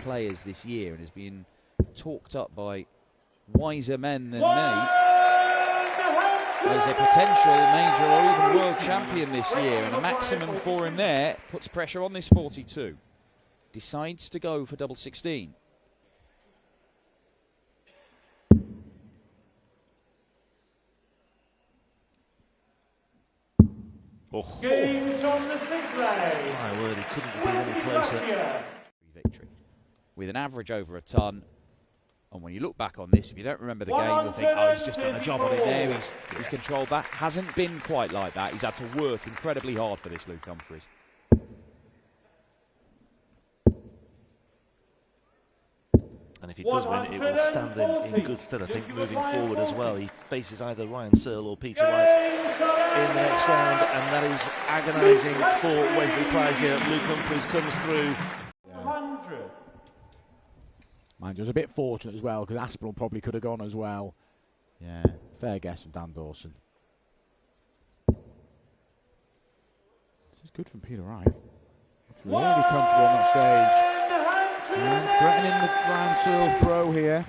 players this year and has been talked up by wiser men than me as a potential major or even world champion this year, and a maximum for him there puts pressure on this 42. Decides to go for double 16. Oh. Games on the sixth leg. My word, he couldn't have been any closer. Victory with an average over a ton. And when you look back on this, if you don't remember the game, you'll think, oh, he's just done a job on it there. He's controlled that. Hasn't been quite like that. He's had to work incredibly hard for this, Luke Humphries. And if he does win, it will stand in good stead, I think, moving forward as well. He faces either Ryan Searle or Peter Wright in the next round, and that is agonising for Wesley Price here. Luke Humphries comes through. 100. Mind you, was a bit fortunate as well, because Aspinall probably could have gone as well. Yeah, fair guess from Dan Dawson. This is good from Peter Wright. Looks really comfortable on that stage. And threatening the Ryan Searle throw here.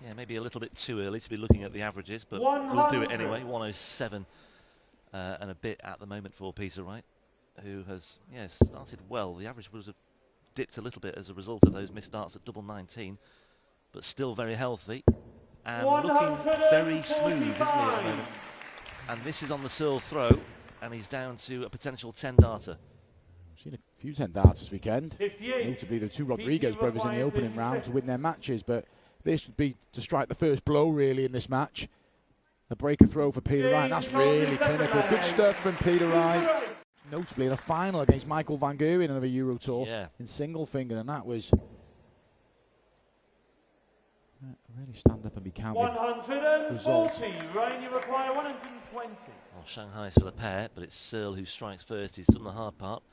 Yeah, maybe a little bit too early to be looking at the averages, but we'll do it anyway. 107 and a bit at the moment for Peter Wright, who has started well. The average was dipped a little bit as a result of those missed starts at double 19, but still very healthy and looking very smooth, isn't he, at the moment? And this is on the Searle throw, and he's down to a potential 10-darter. Seen a few 10-darts this weekend, 58. notably the two Rodriguez brothers in the opening round to win their matches, but this would be to strike the first blow really in this match. A breaker throw for Peter Wright, that's really clinical. Good stuff from Peter Wright. Notably the final against Michael Van Gerwen of a Euro Tour in single finger, and that was really stand up and be counted. 140, Ryan, you require 120. Well, Shanghai's for the pair, but it's Searle who strikes first. He's done the hard part.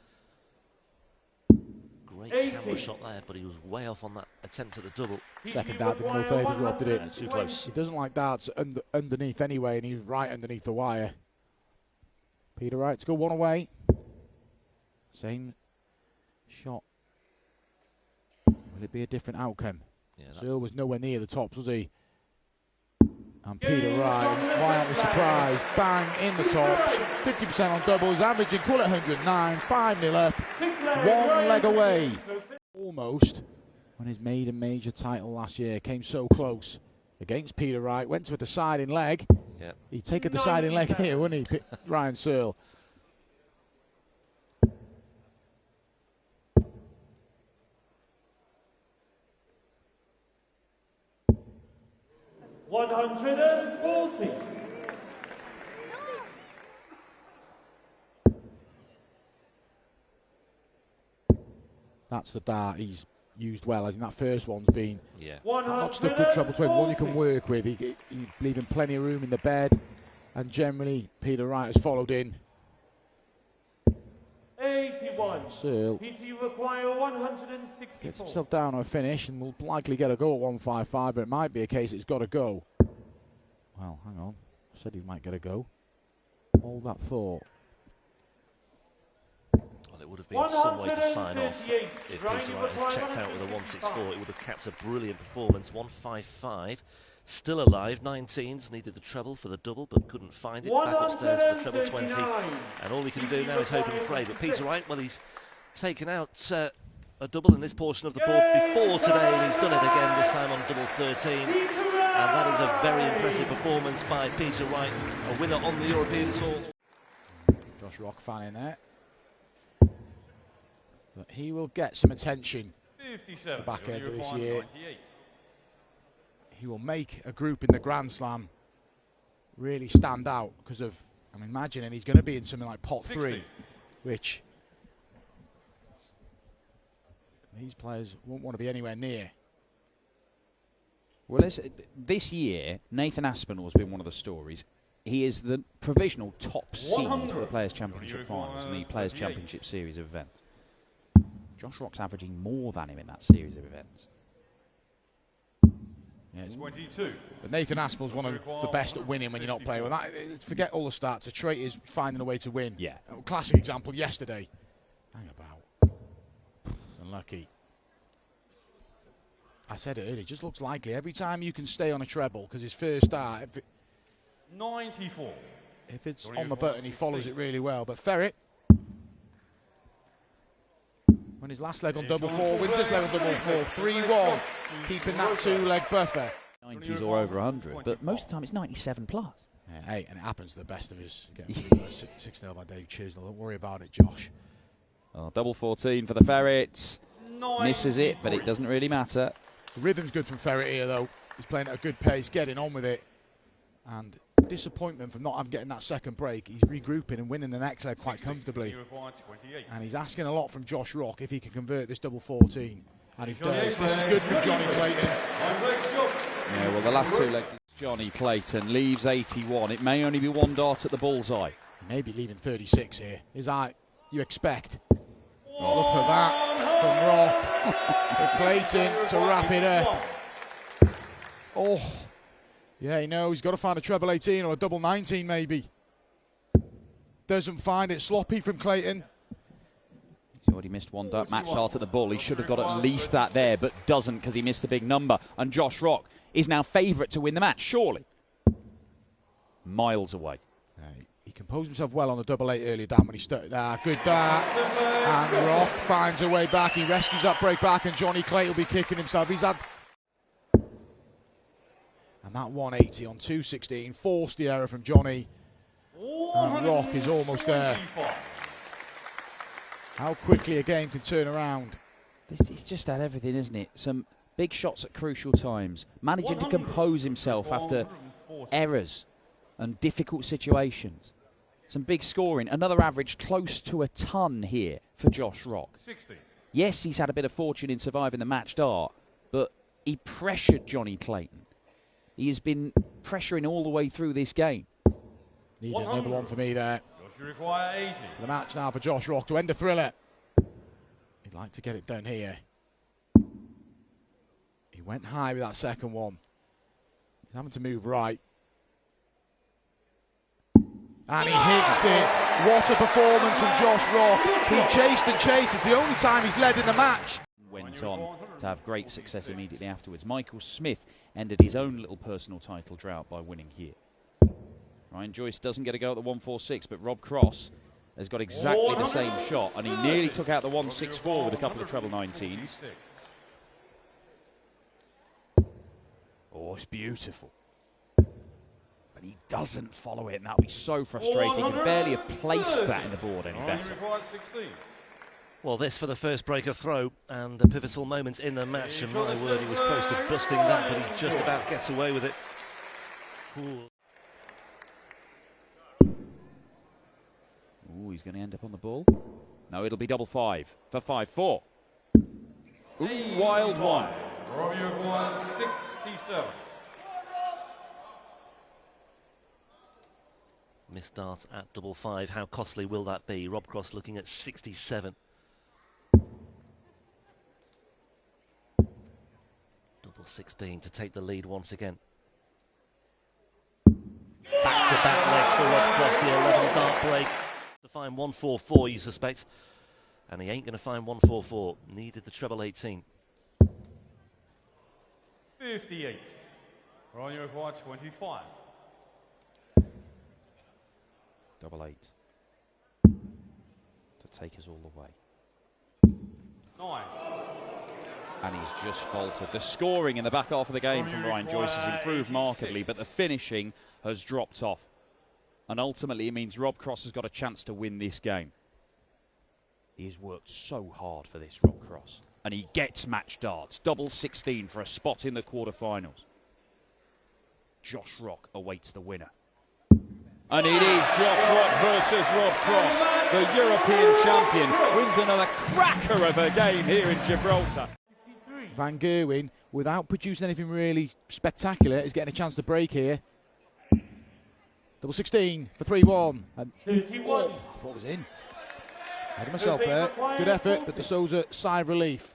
Great camera shot there, but he was way off on that attempt at the double. Second dart did no favours, Rob, did it? Too close. He doesn't like darts underneath anyway, and he's right underneath the wire. Peter Wright to go one away. Same shot. Will it be a different outcome? Yeah, Searle was nowhere near the tops, was he? And Peter Wright, why aren't we surprised? Bang in the tops, 50% on doubles, averaging cool at 109, 5-0 up, one leg away. Almost won his maiden major title last year, came so close against Peter Wright, went to a deciding leg. Yep. He'd take a deciding leg here, wouldn't he, Ryan Searle? $140. That's the dart he's used well, as in that first one's been not just a good treble 12, one you can work with. He's leaving plenty of room in the bed, and generally Peter Wright has followed in. 81. Searle require 164. gets himself down on a finish and will likely get a go at 155, but it might be a case it's got to go. Well, hang on. I said he might get a go. Hold that thought. Well, it would have been some way to sign off if Peter Wright had checked out with a 164. It would have capped a brilliant performance. 155. Still alive, 19s, needed the treble for the double, but couldn't find it. Back upstairs for the treble 20. And all he can do now is hope and pray. But Peter Wright, well, he's taken out a double in this portion of the board before today, and he's done it again, this time on double 13. And that is a very impressive performance by Peter Wright, a winner on the European Tour. Josh Rock fan in there. But he will get some attention at the back end of this year. 98. He will make a group in the Grand Slam really stand out because of, I'm imagining he's going to be in something like pot 3, which these players won't want to be anywhere near. Well, this year, Nathan Aspinall has been one of the stories. He is the provisional top seed for the Players' Championship Finals and the Players' Championship Series of events. Josh Rock's averaging more than him in that series of events. Yeah, 22. But Nathan Aspinall's one of the best at winning when you're not playing. Well, forget all the stats. A trait is finding a way to win. Yeah. Classic example yesterday. Hang about. It's unlucky. I said it earlier, just looks likely. Every time you can stay on a treble, because his first start, 94. if it's on the button, he follows it really well. But Ferret, when his last leg on double four, with this leg on double four, 3-1, keeping that 2-leg buffer. 90s or over 100, but most of the time it's 97 plus. Yeah, hey, and it happens to the best of us. Getting 6-0 by Dave Chisnell. Don't worry about it, Josh. Oh, double 14 for the Ferrets. Misses it, but it doesn't really matter. The rhythm's good from Ferret here, though. He's playing at a good pace, getting on with it. And disappointment from not getting that second break. He's regrouping and winning the next leg quite comfortably. And he's asking a lot from Josh Rock if he can convert this double 14. And he does. This is good for Johnny Clayton. Yeah, well, the last 2 legs, Johnny Clayton leaves 81. It may only be 1 dart at the bullseye. He may be leaving 36 here. Is that you expect? Oh, look at that from Rock. For Clayton to wrap it up. Oh, yeah, he knows he's got to find a treble 18 or a double 19 maybe. Doesn't find it. Sloppy from Clayton. He's already missed 1 dart. Match start at the bull. He should have got at least that there, but doesn't because he missed the big number. And Josh Rock is now favourite to win the match, surely. Miles away. He composed himself well on the double 8 earlier down when he started. Good dart. And Rock finds a way back. He rescues that break back, and Johnny Clayton will be kicking himself. He's had. And that 180 on 216 forced the error from Johnny. And Rock is almost there. How quickly a game can turn around. He's just had everything, isn't it? Some big shots at crucial times. Managing to compose himself after errors and difficult situations. Some big scoring. Another average close to a ton here for Josh Rock. 60. Yes, he's had a bit of fortune in surviving the match dart, but he pressured Johnny Clayton. He has been pressuring all the way through this game. Needed another one for me there. Require 80. For the match now for Josh Rock to end a thriller. He'd like to get it done here. He went high with that second one. He's having to move right. And he hits it. What a performance from Josh Rock. He chased and chased. It's the only time he's led in the match. Went on to have great success immediately afterwards. Michael Smith ended his own little personal title drought by winning here. Ryan Joyce doesn't get a go at the 146, but Rob Cross has got exactly the same shot, and he nearly took out the 164 with a couple of treble 19s. Oh, it's beautiful. But he doesn't follow it, and that'll be so frustrating. He could barely have placed that in the board any better. Well, this for the first break of throw and a pivotal moment in the match, and my word, he was close to busting that, but he just about gets away with it. Ooh. Ooh, he's going to end up on the ball. No, it'll be double 5 for 5-4. Ooh, wild one. 67. Missed dart at double 5. How costly will that be? Rob Cross looking at 67. Double 16 to take the lead once again. Back-to-back legs for Rob Cross, the 11 dart break. To find 144, you suspect. And he ain't going to find 144. Needed the treble 18. 58. On your require 25. Double 8. To take us all the way. 9. And he's just faltered. The scoring in the back half of the game from Ryan Joyce has improved markedly, but the finishing has dropped off. And ultimately it means Rob Cross has got a chance to win this game. He has worked so hard for this, Rob Cross. And he gets match darts. Double 16 for a spot in the quarterfinals. Josh Rock awaits the winner. And it is Josh Rock versus Rob Cross. The European champion wins another cracker of a game here in Gibraltar. Van Gerwen, without producing anything really spectacular, is getting a chance to break here. Double 16 for 3-1. And 31. I thought it was in. Ahead of myself there. Good effort, but De Souza, sigh of relief.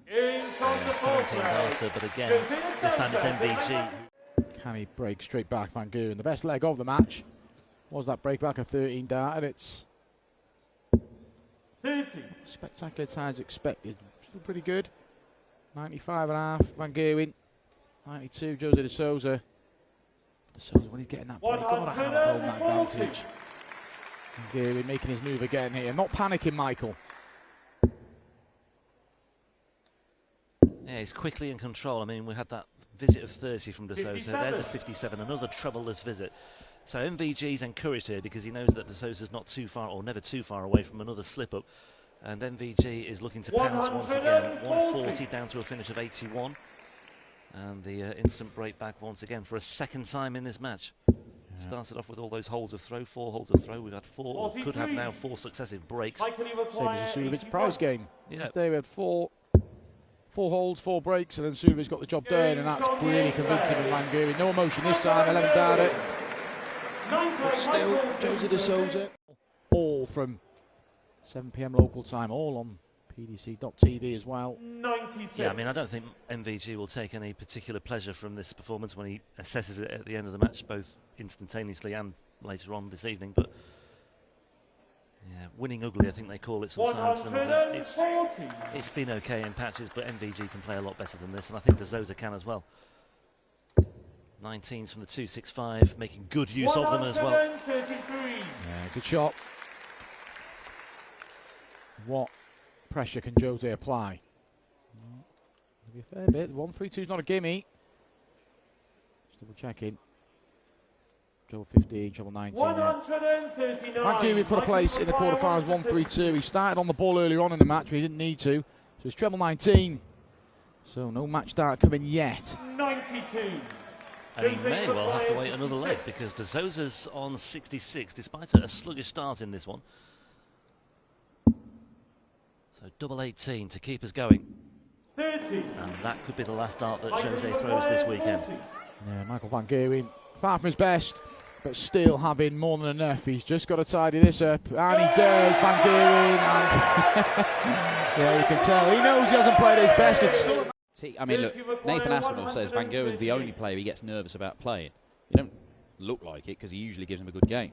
Inside the 17 darter, but again, this time it's MVG. Can he break straight back, Van Gerwen? The best leg of the match was that break back of 13 dart, and it's 30. Spectacular times expected. Still pretty good. 95.5, Van Gerwen. 92, Jose de Souza. De Souza, when he's getting that break, got to hammer home that advantage. Van Gerwen making his move again here. Not panicking, Michael. Yeah, he's quickly in control. I mean, we had that visit of 30 from De Souza. There's a 57, another troubleless visit. So MVG's encouraged here because he knows that De Souza's not too far, or never too far away from another slip-up. And MVG is looking to pounce once again. 140 down to a finish of 81. And the instant break back once again for a second time in this match. Yeah. Started off with all those holds of throw, 4 holds of throw. We've had 4, or could have now 4 successive breaks. Same as the Surovic prize game. Yeah. Today we had 4 holds, 4 breaks, and then Surovic's got the job done, and that's really convincing with Van Gerwen. No emotion this time, 11 data. But still, Jose de Souza. All from 7 PM local time, all on PDC.tv as well. 96. Yeah, I mean, I don't think MVG will take any particular pleasure from this performance when he assesses it at the end of the match, both instantaneously and later on this evening. But yeah, winning ugly, I think they call it sometimes. And it's been okay in patches, but MVG can play a lot better than this, and I think De Souza can as well. 19s from the 265, making good use of them as well. Yeah, good shot. What pressure can Jose apply? Maybe a fair bit. 1-3-2 is not a gimme. Just double checking. Treble 15, treble 19. Van Gerwen put a place in the quarterfinals, 1-3-2. He started on the ball earlier on in the match, but he didn't need to. So it's treble 19. So no match start coming yet. 92. And he may well have to wait another leg because De Souza's on 66, despite a sluggish start in this one. So double 18 to keep us going. 30. And that could be the last dart that Jose throws this weekend. Yeah, Michael Van Gerwen, far from his best, but still having more than enough. He's just got to tidy this up, and he does, Van Gerwen. Yeah, you can tell. He knows he hasn't played his best. It's still I mean, look, Nathan Aspinall says Van Gerwen's the only player he gets nervous about playing. You don't look like it because he usually gives him a good game.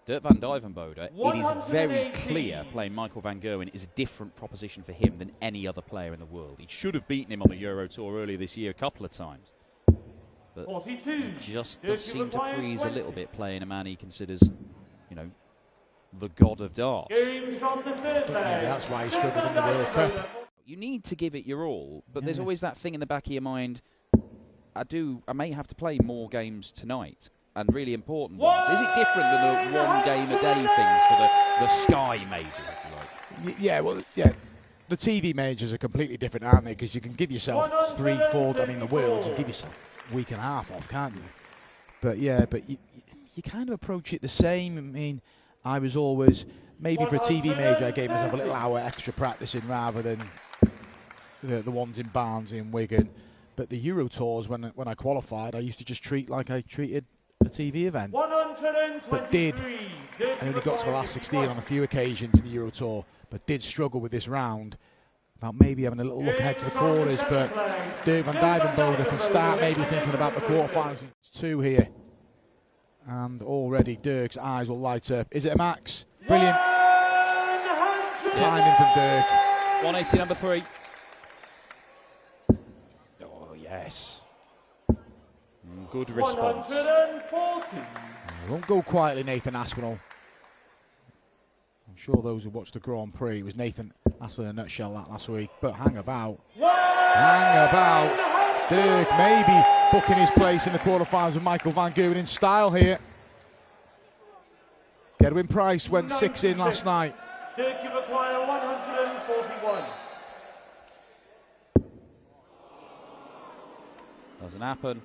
Dirk van Dijvenbode, it is very clear playing Michael Van Gerwen is a different proposition for him than any other player in the world. He should have beaten him on the Euro Tour earlier this year a couple of times. But he just does seem to freeze a little bit playing a man he considers, you know, the god of darts. maybe that's why he struggled in the World Cup. You need to give it your all, but there's always that thing in the back of your mind, I may have to play more games tonight, and really important ones. Is it different than the one game a day things for the Sky majors, if you like? Yeah, well, yeah. The TV majors are completely different, aren't they? Because you can give yourself 3, 4, I mean, the world, you can give yourself a week and a half off, can't you? But yeah, but you kind of approach it the same. I mean, I was always, maybe for a TV major, I gave myself a little hour extra practicing rather than the ones in Barnsley and Wigan. But the Euro Tours, when I qualified, I used to just treat like I treated a TV event. But I only got to the last 16 on a few occasions in the Euro Tour, but did struggle with this round about maybe having a little look ahead to the quarters. But Dirk van Dijvenbode can start maybe thinking about the quarterfinals. It's 2 here, and already Dirk's eyes will light up. Is it a max? Brilliant timing from Dirk. 180 number 3. Oh yes, good response. 140. Won't go quietly, Nathan Aspinall. I'm sure those who watched the Grand Prix, it was Nathan Aspinall in a nutshell that last week. But hang about. Dirk maybe booking his place in the quarterfinals with Michael Van Gerwen in style here. Gerwyn Price went 6 in last night. Dirk, you require 141. Doesn't happen.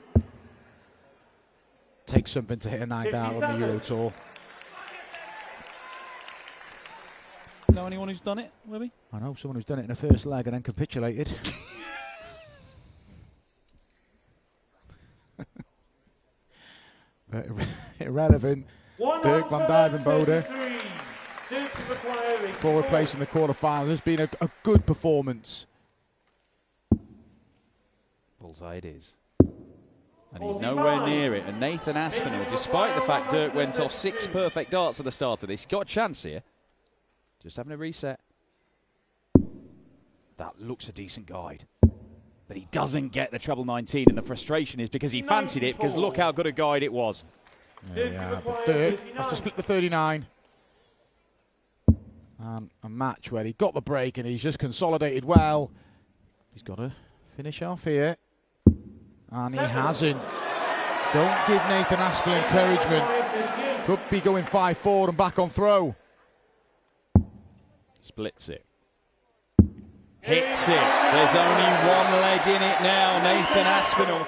Takes something to hit a 9 down on the Euro Tour. Know anyone who's done it, Webby? I know someone who's done it in the first leg and then capitulated. But irrelevant. Dirk van Dijvenbode, forward place in the quarterfinals. Has been a good performance. Bullseye it is. And he's nowhere near it. And Nathan Aspinall, despite the fact Dirk went off 6 perfect darts at the start of this, got a chance here. Just having a reset. That looks a decent guide. But he doesn't get the treble 19, and the frustration is because he fancied it, because look how good a guide it was. Yeah, but has to split the 39. And a match where he got the break and he's just consolidated well. He's got to finish off here. And he hasn't. Don't give Nathan Aspinall encouragement. Could be going 5-4 and back on throw. Splits it. Hits it. There's only one leg in it now, Nathan Aspinall.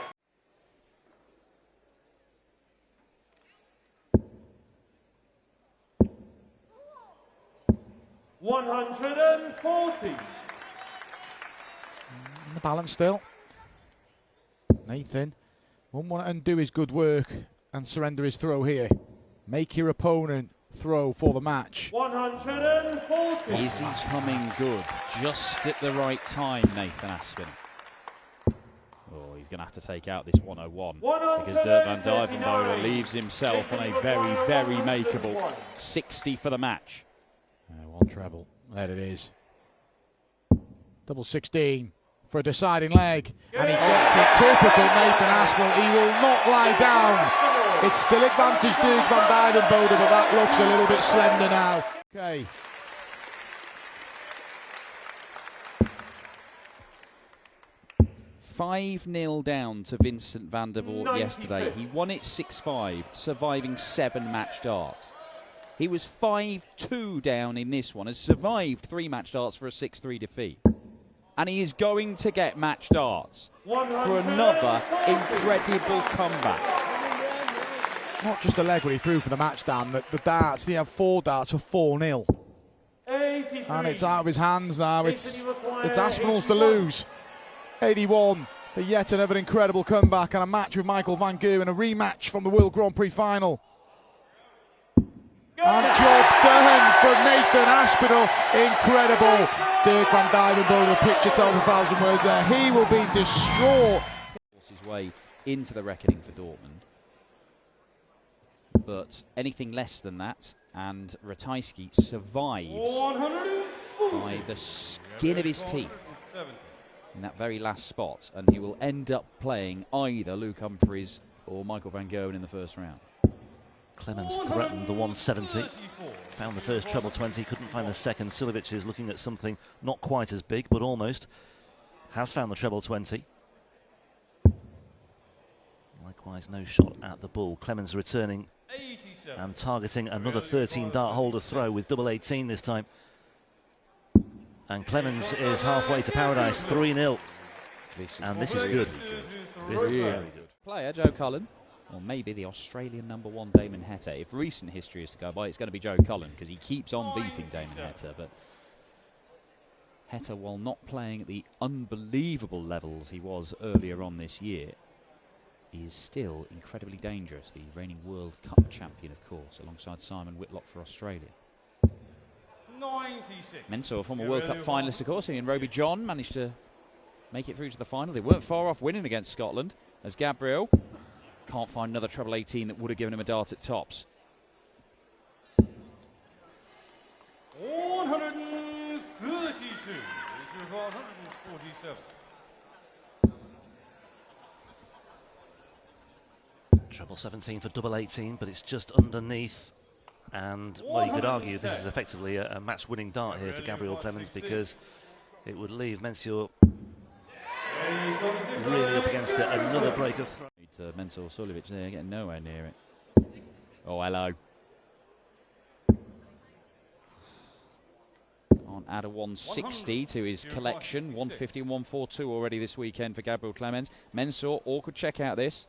$140. The balance still. Nathan won't want to undo his good work and surrender his throw here. Make your opponent throw for the match. 140. Is he coming good just at the right time, Nathan Aspinall? Oh, he's going to have to take out this 101 because Dirk van Dijvenbode leaves himself on a very, very makeable 60 for the match. One treble. There it is. Double 16 for a deciding leg. And he gets it. Typical Nathan Aspinall. He will not lie down. It's still advantage Dirk van Dijvenbode, but that looks a little bit slender now. Okay. $5-0 down to Vincent van der Voort yesterday. He won it 6-5, surviving 7 match darts. He was 5-2 down in this one, has survived 3 match darts for a 6-3 defeat. And he is going to get match darts for another incredible comeback. Not just the leg when he threw for the match, Dan. The darts, he had 4 darts for 4-0. And it's out of his hands now. It's Aspinall's to lose. 81 for yet another incredible comeback and a match with Michael van Gerwen and a rematch from the World Grand Prix final. And job done for Nathan Aspinall. Incredible. Dirk van Dijvenbode, the picture tells 1,000 words there. He will be distraught. His way into the reckoning for Dortmund. But anything less than that, and Ratajski survives by the skin of his teeth in that very last spot, and he will end up playing either Luke Humphries or Michael van Gerwen in the first round. Clemens threatened the 170, found the first treble 20, couldn't find the second. Suljovic is looking at something not quite as big, but almost. Has found the treble 20. Likewise, no shot at the ball. Clemens returning and targeting another 13 dart holder throw with double 18 this time. And Clemens is halfway to paradise, 3-0. And this is good. This is very good. Player, Joe Cullen, or maybe the Australian #1 Damon Heta. If recent history is to go by, it's going to be Joe Cullen because he keeps on beating Damon Heta. But Heta, while not playing at the unbelievable levels he was earlier on this year, is still incredibly dangerous. The reigning World Cup champion, of course, alongside Simon Whitlock for Australia. 96. Mensah, former World Cup finalist, of course. He and Roby John managed to make it through to the final. They weren't far off winning against Scotland, as Gabriel can't find another treble 18 that would have given him a dart at tops. 132. 147. Treble 17 for double 18, but it's just underneath. And, well, you could argue this is effectively a match-winning dart here for Gabriel Clemens because it would leave Mensah really up against it. Another break of throw. Mensah or Suljovic there, getting nowhere near it. Oh, hello. Can't add a 160 to his collection. 150 and 142 already this weekend for Gabriel Clemens. Mensah, awkward check out this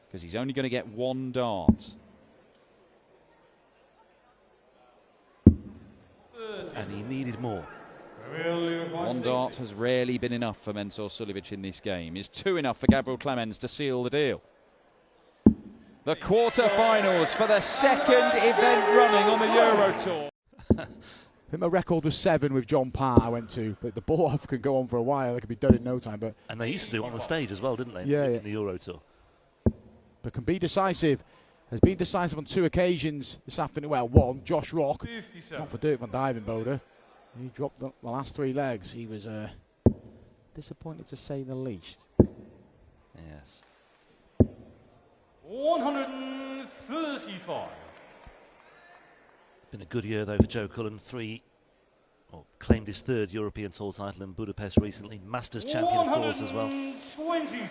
because he's only going to get 1 dart. And he needed more. 1 dart has rarely been enough for Mensah Suljovic in this game. Is 2 enough for Gabriel Clemens to seal the deal? The quarter-finals for the second event running on the Euro Tour. I think my record was 7 with John Parr I went to, but the ball-off can go on for a while. It could be done in no time. But and they used to do it on the stage as well, didn't they? Yeah, in yeah. the Euro Tour. But can be decisive. has been decisive on 2 occasions this afternoon. Well, one, Josh Rock, 57. not for Dirk van Dijvenbode. He dropped the last 3 legs. He was disappointed to say the least. Yes. 135. Been a good year though for Joe Cullen. Claimed his 3rd European Tour title in Budapest recently. Masters champion, of course, as well. 123.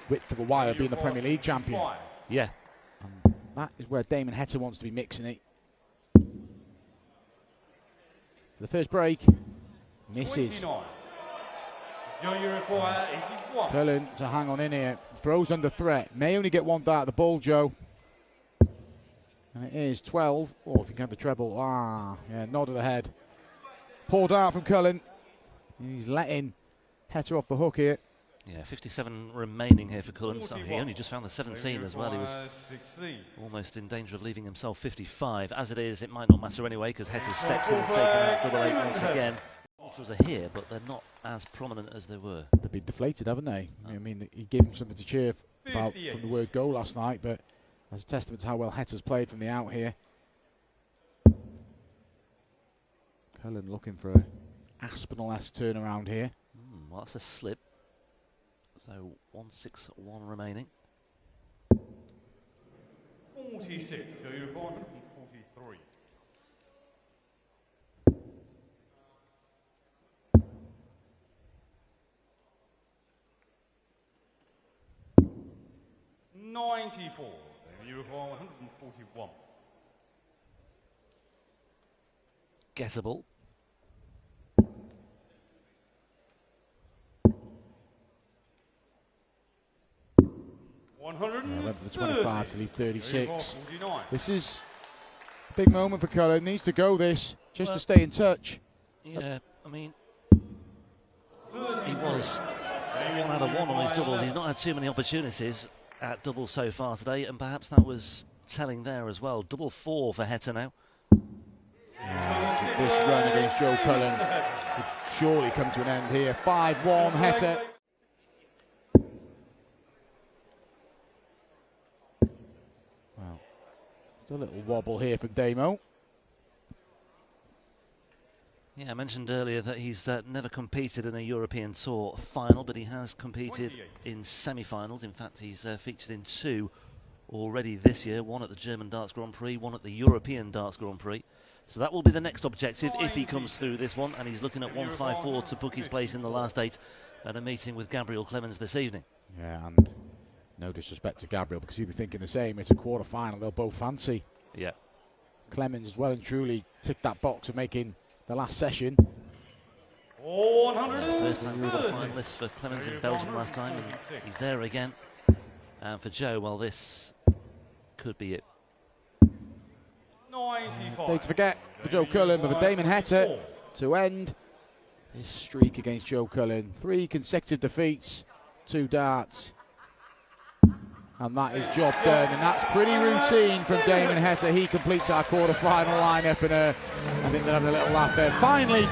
Width of a wire being the Premier League champion. Yeah. And that is where Damon Heta wants to be mixing it. For the first break, misses. 29. You require 81. Cullen to hang on in here. Throws under threat. May only get 1 dart at the ball, Joe. And it is 12. Oh, if you can have the treble. Yeah, nod of the head. Poor dart from Cullen. He's letting Heta off the hook here. Yeah, 57 remaining here for Cullen. So he only just found the 17 as well. He was 16. almost in danger of leaving himself 55. As it is, it might not matter anyway because Heta steps in and taking that double 8 once again. It was a here, but they're not as prominent as they were. They've been deflated, haven't they? I mean, he gave him something to cheer about from the word go last night, but as a testament to how well Heta's played from the out here. Cullen looking for a Aspinall-esque turnaround here. Well, that's a slip. So 161 remaining. 46. You require 143. $94. You require 141. Gettable. Yeah, went for the 25 to leave 36. 49. This is a big moment for Cullen. Needs to go this just to stay in touch. Yeah, I mean, he was 1 out of 1 on his doubles. He's not had too many opportunities at doubles so far today, and perhaps that was telling there as well. Double 4 for Heta now. This run against Joe Cullen would surely come to an end here. 5-1 Heta. Well, just a little wobble here from Damo. Yeah, I mentioned earlier that he's never competed in a European Tour final, but he has competed in semi-finals. In fact, he's featured in 2 already this year, 1 at the German Darts Grand Prix, 1 at the European Darts Grand Prix. So that will be the next objective if he comes through this one, and he's looking at 154 to book his place in the last 8 at a meeting with Gabriel Clemens this evening. Yeah, and no disrespect to Gabriel, because he'd be thinking the same. It's a quarter-final, they'll both fancy. Yeah. Clemens well and truly ticked that box of making the last session. First time finalist for Clemens in Belgium last time, and he's there again. And for Joe, well, this could be it. Don't forget for Joe Cullen, but for Damon Heta to end this streak against Joe Cullen. 3 consecutive defeats, 2 darts. And that is job done, and that's pretty routine from Damon Heta. He completes our quarter-final lineup, and I think they're having a little laugh there. Finally,